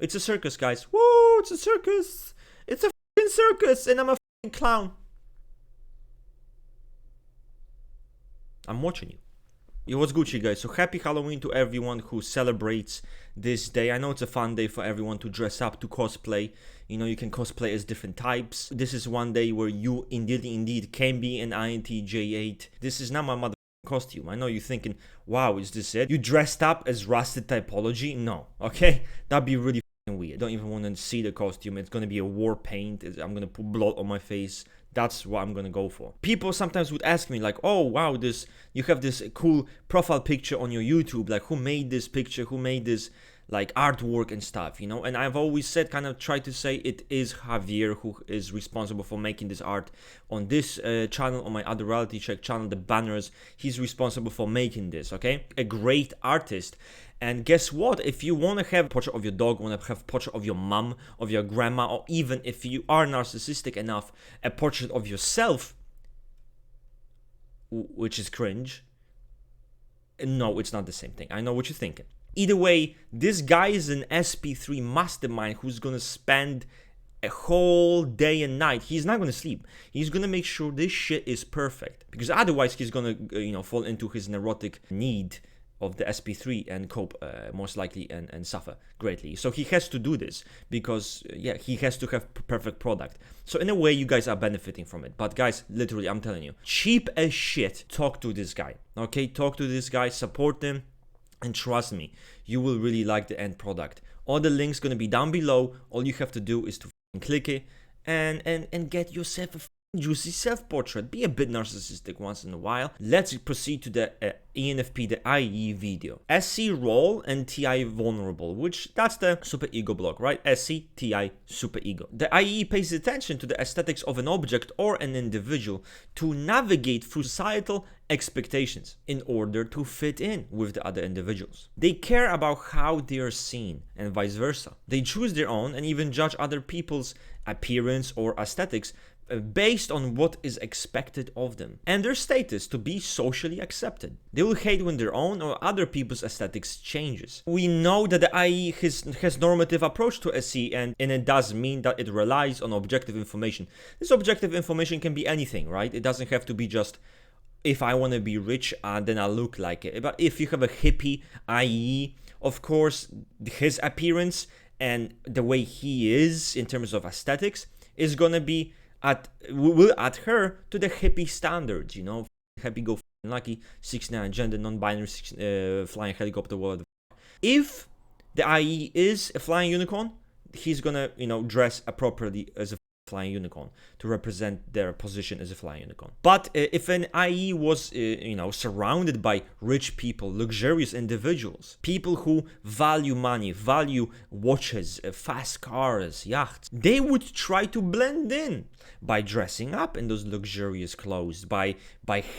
It's a circus, guys. Woo, it's a circus. It's a fucking circus, and I'm a fucking clown. I'm watching you. Yo, what's Gucci, guys? So happy Halloween to everyone who celebrates this day. I know it's a fun day for everyone to dress up, to cosplay. You know, you can cosplay as different types. This is one day where you indeed can be an INTJ8. This is not my mother costume. I know you're thinking, wow, is this it? You dressed up as rusted typology? No, okay? That'd be really weird. I don't even want to see the costume. It's gonna be a war paint. I'm gonna put blood on my face. That's what I'm gonna go for. People sometimes would ask me like, oh wow, you have this cool profile picture on your YouTube, like who made this picture, who made this like artwork and stuff, you know? And I've always said, kind of try to say it is Javier who is responsible for making this art on this channel, on my other reality check channel, the banners. He's responsible for making this, okay? A great artist. And guess what? If you want to have a portrait of your dog, want to have a portrait of your mom, of your grandma, or even if you are narcissistic enough, a portrait of yourself, which is cringe. No, it's not the same thing. I know what you're thinking. Either way, this guy is an SP3 mastermind who's gonna spend a whole day and night. He's not gonna sleep. He's gonna make sure this shit is perfect, because otherwise he's gonna, fall into his neurotic need of the SP3 and cope most likely and suffer greatly. So he has to do this because he has to have perfect product. So in a way you guys are benefiting from it. But guys, literally I'm telling you, cheap as shit, talk to this guy. Okay, talk to this guy, support him, and trust me, you will really like the end product. All the links gonna be down below. All you have to do is to click it and get yourself a juicy self-portrait. Be a bit narcissistic once in a while. Let's proceed to the ENFP, the IE video. SC role and TI vulnerable, which that's the super ego block, right? SC, TI, super ego. The IE pays attention to the aesthetics of an object or an individual to navigate through societal expectations in order to fit in with the other individuals. They care about how they are seen and vice versa. They choose their own and even judge other people's appearance or aesthetics based on what is expected of them and their status to be socially accepted. They will hate when their own or other people's aesthetics changes. We know that the IE has normative approach to SE and it does mean that it relies on objective information. This objective information can be anything, right? It doesn't have to be just if I want to be rich, then I look like it. But if you have a hippie IE, of course, his appearance and the way he is in terms of aesthetics is gonna be will adhere to the hippie standards, happy go lucky, 69 gender, non-binary, flying helicopter, whatever. If the IE is a flying unicorn, he's gonna, dress appropriately as a flying unicorn to represent their position as a flying unicorn. But if an IE was, surrounded by rich people, luxurious individuals, people who value money, value watches, fast cars, yachts, they would try to blend in by dressing up in those luxurious clothes, by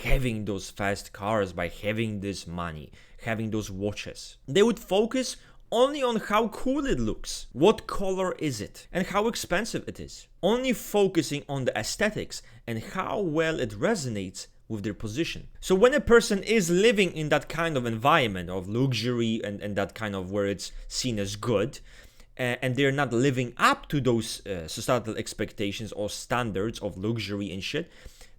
having those fast cars, by having this money, having those watches. They would focus only on how cool it looks, what color is it, and how expensive it is. Only focusing on the aesthetics and how well it resonates with their position. So when a person is living in that kind of environment of luxury and that kind of where it's seen as good, and they're not living up to those societal expectations or standards of luxury and shit,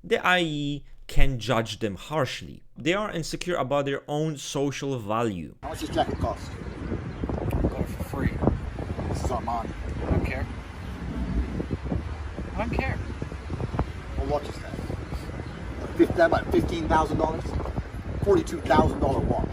the IE can judge them harshly. They are insecure about their own social value. How much does this jacket cost? Got it for free. This is Armani. I don't care. I don't care. What watch is that? About $15,000? $42,000 watch.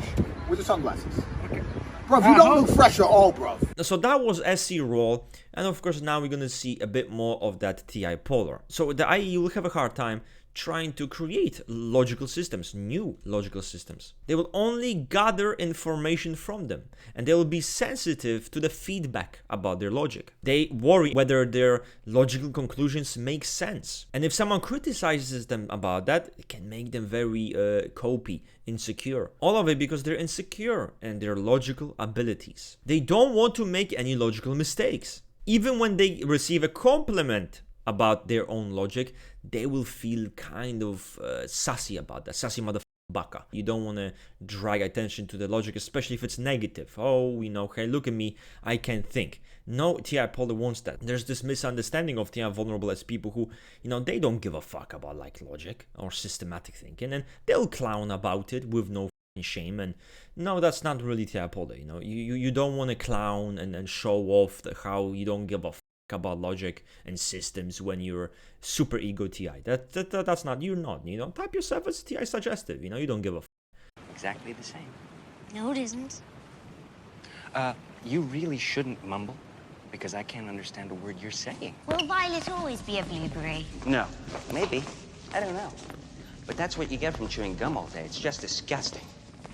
With the sunglasses. Okay. Bro, you don't look fresh at all, bro. So that was SC role, and of course now we're gonna see a bit more of that TI polar. So the IE will have a hard time trying to create logical systems, new logical systems. They will only gather information from them, and they will be sensitive to the feedback about their logic. They worry whether their logical conclusions make sense. And if someone criticizes them about that, it can make them very copy, insecure. All of it because they're insecure in their logical abilities. They don't want to make any logical mistakes. Even when they receive a compliment about their own logic, they will feel kind of sassy about that. Sassy motherfucker baka. You don't want to drag attention to the logic, especially if it's negative. Oh, hey, look at me, I can't think. No, TI Polar wants that. There's this misunderstanding of TI Vulnerable as people who, they don't give a fuck about like logic or systematic thinking, and they'll clown about it with no shame. And no, that's not really TI Polar. You don't want to clown and show off how you don't give a fuck about logic and systems when you're super ego TI. That's not, you're not. Type yourself as TI suggestive. You don't give a fuck. Exactly the same. No, it isn't. You really shouldn't mumble, because I can't understand a word you're saying. Will Violet always be a blueberry? No. Maybe. I don't know. But that's what you get from chewing gum all day. It's just disgusting.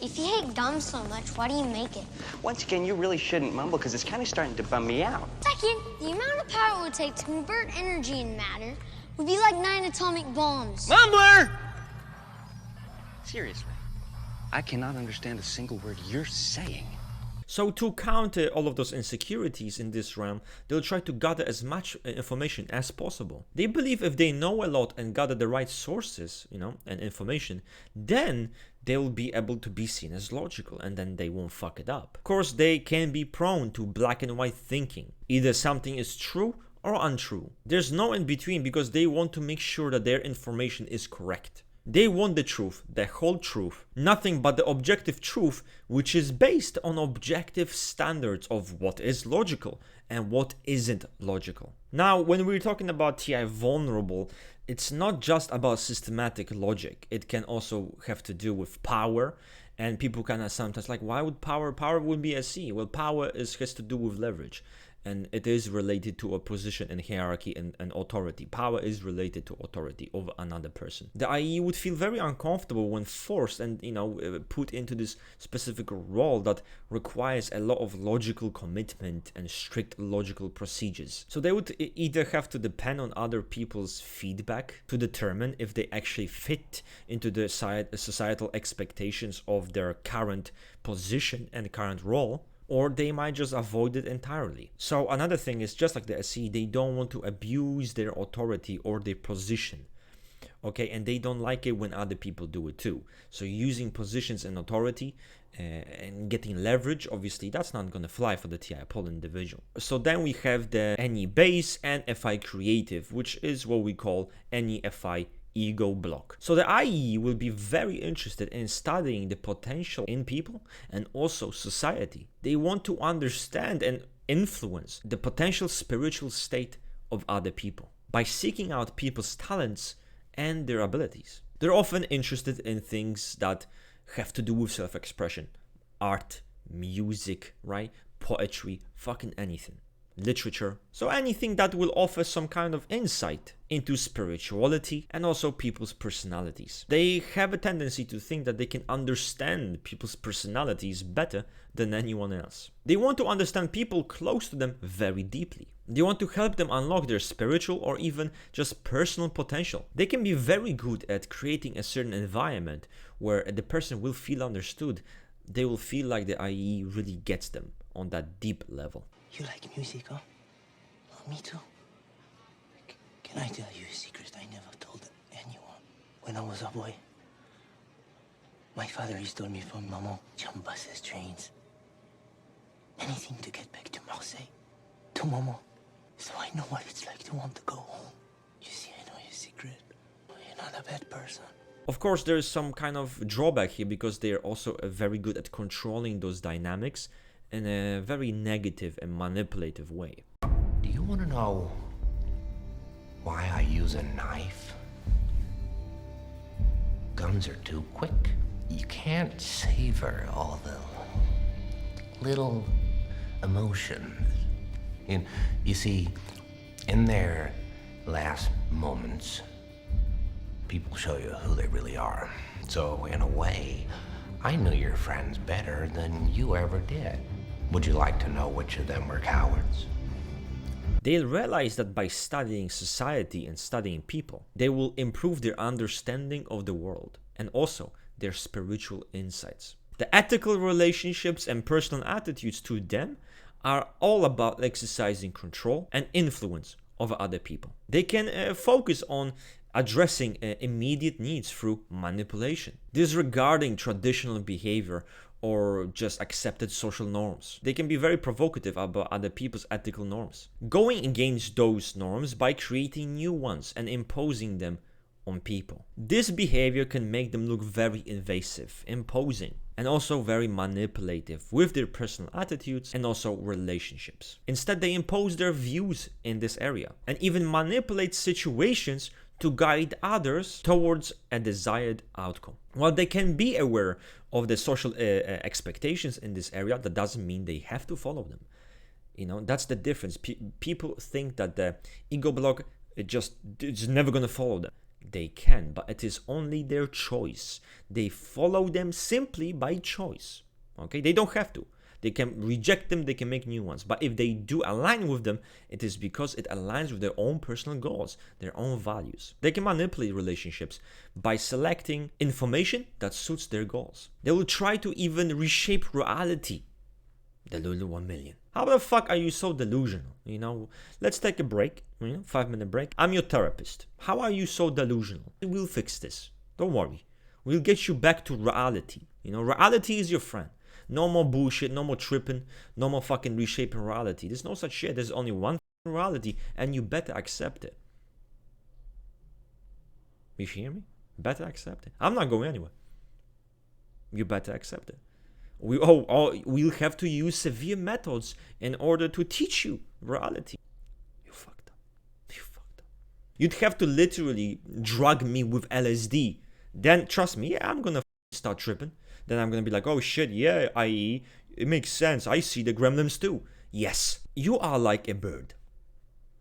If you hate gum so much, why do you make it? Once again, you really shouldn't mumble, because it's kind of starting to bum me out. Second, the amount of power it would take to convert energy and matter would be like 9 atomic bombs. Mumbler! Seriously, I cannot understand a single word you're saying. So to counter all of those insecurities in this realm, they'll try to gather as much information as possible. They believe if they know a lot and gather the right sources, and information, then they'll be able to be seen as logical, and then they won't fuck it up. Of course, they can be prone to black and white thinking. Either something is true or untrue. There's no in between, because they want to make sure that their information is correct. They want the truth, the whole truth, nothing but the objective truth, which is based on objective standards of what is logical and what isn't logical. Now, when we're talking about TI Vulnerable, it's not just about systematic logic. It can also have to do with power, and people kind of sometimes like, why would power would be a C? Well, power has to do with leverage. And it is related to a position in hierarchy and authority. Power is related to authority over another person. The IE would feel very uncomfortable when forced and put into this specific role that requires a lot of logical commitment and strict logical procedures. So they would either have to depend on other people's feedback to determine if they actually fit into the societal expectations of their current position and current role, or they might just avoid it entirely. So another thing is, just like the SE, they don't want to abuse their authority or their position. Okay, and they don't like it when other people do it too. So using positions and authority and getting leverage, obviously that's not going to fly for the TI Polar individual. So then we have the NE base and FI creative, which is what we call NeFi Ego block. So the IE will be very interested in studying the potential in people and also society. They want to understand and influence the potential spiritual state of other people by seeking out people's talents and their abilities. They're often interested in things that have to do with self-expression, art, music, right? Poetry, fucking anything. Literature, so anything that will offer some kind of insight into spirituality and also people's personalities. They have a tendency to think that they can understand people's personalities better than anyone else. They want to understand people close to them very deeply. They want to help them unlock their spiritual or even just personal potential. They can be very good at creating a certain environment where the person will feel understood. They will feel like the IE really gets them on that deep level. You like music, huh? Well, me too. Can I tell you a secret I never told anyone? When I was a boy, my father used to tell me from Maman, jump buses, trains. Anything to get back to Marseille, to Maman. So I know what it's like to want to go home. You see, I know your secret. You're not a bad person. Of course, there is some kind of drawback here because they are also very good at controlling those dynamics in a very negative and manipulative way. Do you want to know why I use a knife? Guns are too quick. You can't savor all the little emotions. You see, in their last moments, people show you who they really are. So in a way, I knew your friends better than you ever did. Would you like to know which of them were cowards? They'll realize that by studying society and studying people, they will improve their understanding of the world and also their spiritual insights. The ethical relationships and personal attitudes to them are all about exercising control and influence over other people. They can focus on addressing immediate needs through manipulation, disregarding traditional behavior or just accepted social norms. They can be very provocative about other people's ethical norms, going against those norms by creating new ones and imposing them on people. This behavior can make them look very invasive, imposing, and also very manipulative with their personal attitudes and also relationships. Instead, they impose their views in this area and even manipulate situations to guide others towards a desired outcome. While they can be aware of the social expectations in this area, that doesn't mean they have to follow them. You know, that's the difference. People think that the ego block it's never going to follow them. They can, but it is only their choice. They follow them simply by choice. Okay, they don't have to. They can reject them, they can make new ones. But if they do align with them, it is because it aligns with their own personal goals, their own values. They can manipulate relationships by selecting information that suits their goals. They will try to even reshape reality. The Lulu 1 million. How the fuck are you so delusional? You know, let's take a break, 5-minute break. I'm your therapist. How are you so delusional? We'll fix this. Don't worry. We'll get you back to reality. You know, reality is your friend. No more bullshit, no more tripping, no more fucking reshaping reality. There's no such shit. There's only one reality, and you better accept it. You hear me? Better accept it. I'm not going anywhere. You better accept it. We'll have to use severe methods in order to teach you reality. You fucked up. You fucked up. You'd have to literally drug me with LSD. Then, trust me, yeah, I'm gonna start tripping. Then I'm gonna be like, oh shit, yeah, IE, it makes sense. I see the gremlins too. Yes, you are like a bird.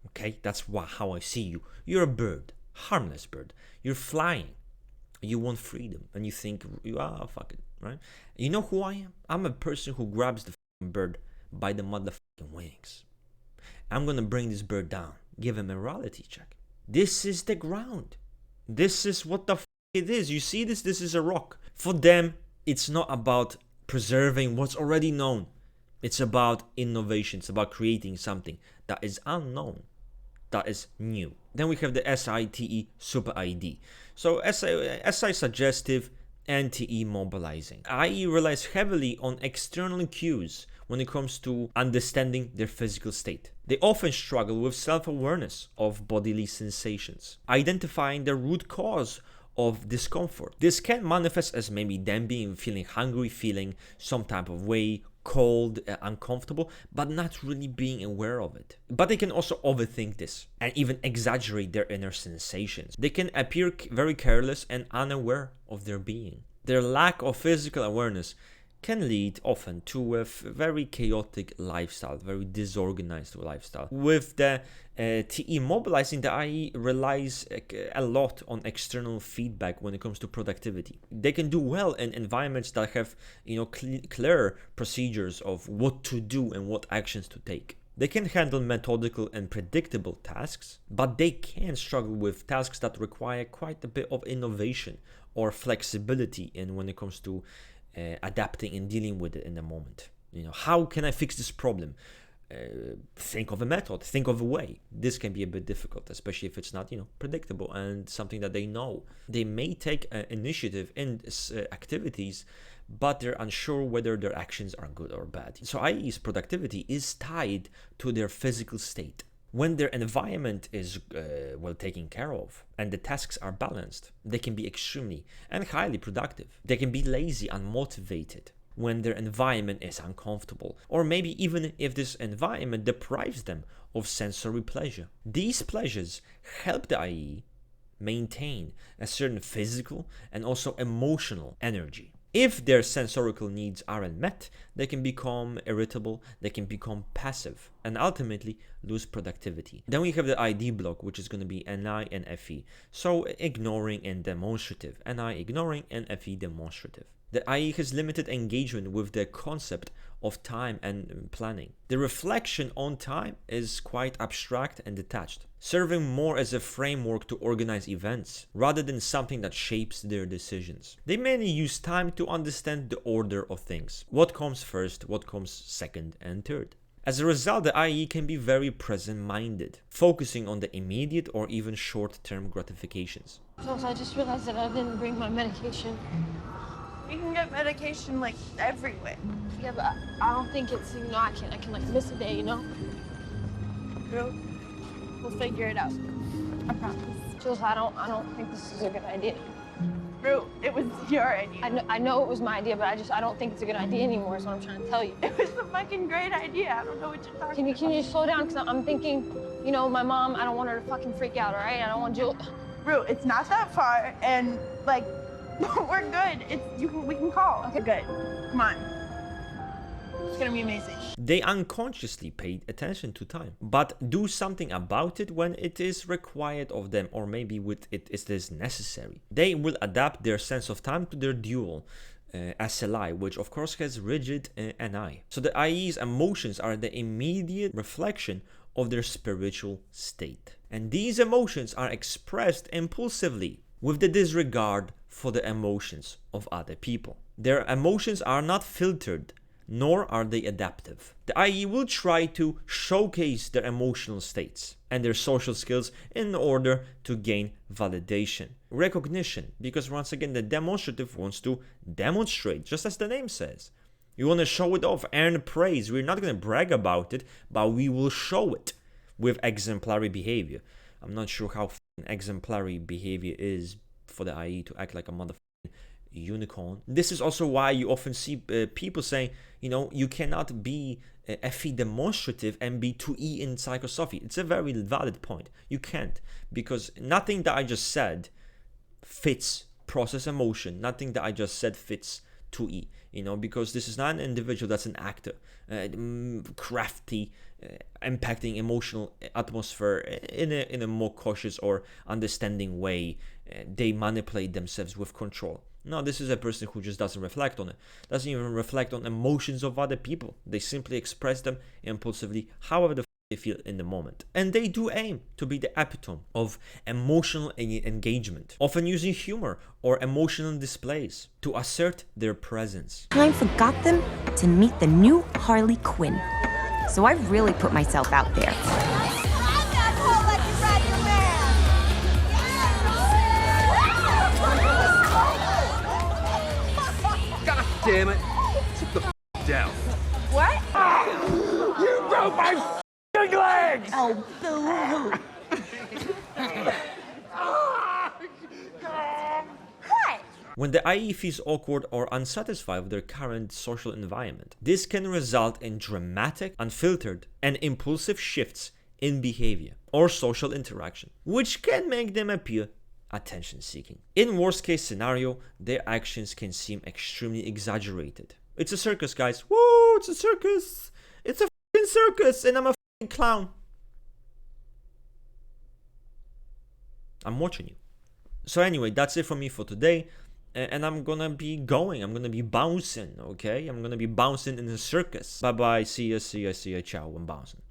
Okay, that's how I see you. You're a bird, harmless bird. You're flying. You want freedom, and you think, fuck it, right? You know who I am? I'm a person who grabs the bird by the motherfucking wings. I'm gonna bring this bird down, give him a reality check. This is the ground. This is what the it is. You see this? This is a rock. For them, it's not about preserving what's already known. It's about innovation. It's about creating something that is unknown, that is new. Then we have the SeTi Superid. So SI suggestive and TE mobilizing. IE relies heavily on external cues when it comes to understanding their physical state. They often struggle with self-awareness of bodily sensations, identifying the root cause of discomfort. This can manifest as maybe them feeling hungry, feeling some type of way, cold, uncomfortable, but not really being aware of it. But they can also overthink this and even exaggerate their inner sensations. They can appear very careless and unaware of their being. Their lack of physical awareness can lead often to a very chaotic lifestyle, very disorganized lifestyle. With the TE mobilizing, the IE relies a lot on external feedback when it comes to productivity. They can do well in environments that have, clear procedures of what to do and what actions to take. They can handle methodical and predictable tasks, but they can struggle with tasks that require quite a bit of innovation or flexibility in when it comes to adapting and dealing with it in the moment. How can I fix this problem? Think of a method, think of a way. This can be a bit difficult, especially if it's not, predictable and something that they know. They may take initiative in activities, but they're unsure whether their actions are good or bad. So IE's productivity is tied to their physical state. When their environment is well taken care of and the tasks are balanced, they can be extremely and highly productive. They can be lazy, unmotivated when their environment is uncomfortable, or maybe even if this environment deprives them of sensory pleasure. These pleasures help the IE maintain a certain physical and also emotional energy. If their sensorical needs aren't met, they can become irritable, they can become passive, and ultimately lose productivity. Then we have the ID block, which is going to be NI and FE. So ignoring and demonstrative. NI ignoring and FE demonstrative. The IE has limited engagement with the concept of time and planning. The reflection on time is quite abstract and detached, serving more as a framework to organize events rather than something that shapes their decisions. They mainly use time to understand the order of things. What comes first, what comes second and third. As a result, the IE can be very present-minded, focusing on the immediate or even short-term gratifications. So I just realized that I didn't bring my medication. You can get medication like everywhere. Yeah, but I don't think it's, you know, I can like miss a day, you know? Girl, we'll figure it out. I promise. Jules, I don't think this is a good idea. Bro, it was your idea. I know it was my idea, but I don't think it's a good idea anymore, is what I'm trying to tell you. It was a fucking great idea. I don't know what you're talking about. Can you slow down? Because I'm thinking, you know, my mom, I don't want her to fucking freak out, all right? I don't want Jules. Bro, it's not that far, and like, we're good. We can call. Okay. Good. Come on. It's gonna be amazing. They unconsciously paid attention to time, but do something about it when it is required of them, or maybe with it is necessary. They will adapt their sense of time to their dual SLI, which of course has rigid NI. So the IE's emotions are the immediate reflection of their spiritual state. And these emotions are expressed impulsively with the disregard for the emotions of other people. Their emotions are not filtered, nor are they adaptive. The IE will try to showcase their emotional states and their social skills in order to gain validation, recognition, because once again, the demonstrative wants to demonstrate, just as the name says. You want to show it off, earn praise. We're not going to brag about it, but we will show it with exemplary behavior. I'm not sure how exemplary behavior is for the IE to act like a motherfucking unicorn. This is also why you often see people saying, you know, you cannot be FE demonstrative and be 2E in psychosophy. It's a very valid point. You can't, because nothing that I just said fits process emotion. Nothing that I just said fits 2E, you know, because this is not an individual that's an actor, crafty, impacting emotional atmosphere in a more cautious or understanding way. They manipulate themselves with control. No, this is a person who just doesn't reflect on it, doesn't even reflect on emotions of other people. They simply express them impulsively, however the they feel in the moment. And they do aim to be the epitome of emotional engagement, often using humor or emotional displays to assert their presence. Time for Gotham to meet the new Harley Quinn. So I really put myself out there. God damn it! Sit the down. What? You broke my legs! Oh, boo-hoo. What? When the IE feels awkward or unsatisfied with their current social environment, this can result in dramatic, unfiltered, and impulsive shifts in behavior or social interaction, which can make them appear attention-seeking. In worst-case scenario, their actions can seem extremely exaggerated. It's a circus, guys. Woo! It's a circus! It's a f***ing circus, and I'm a f***ing clown. I'm watching you. So anyway, that's it for me for today. And I'm gonna be going. I'm gonna be bouncing, okay? I'm gonna be bouncing in the circus. Bye-bye. See ya, ciao. I'm bouncing.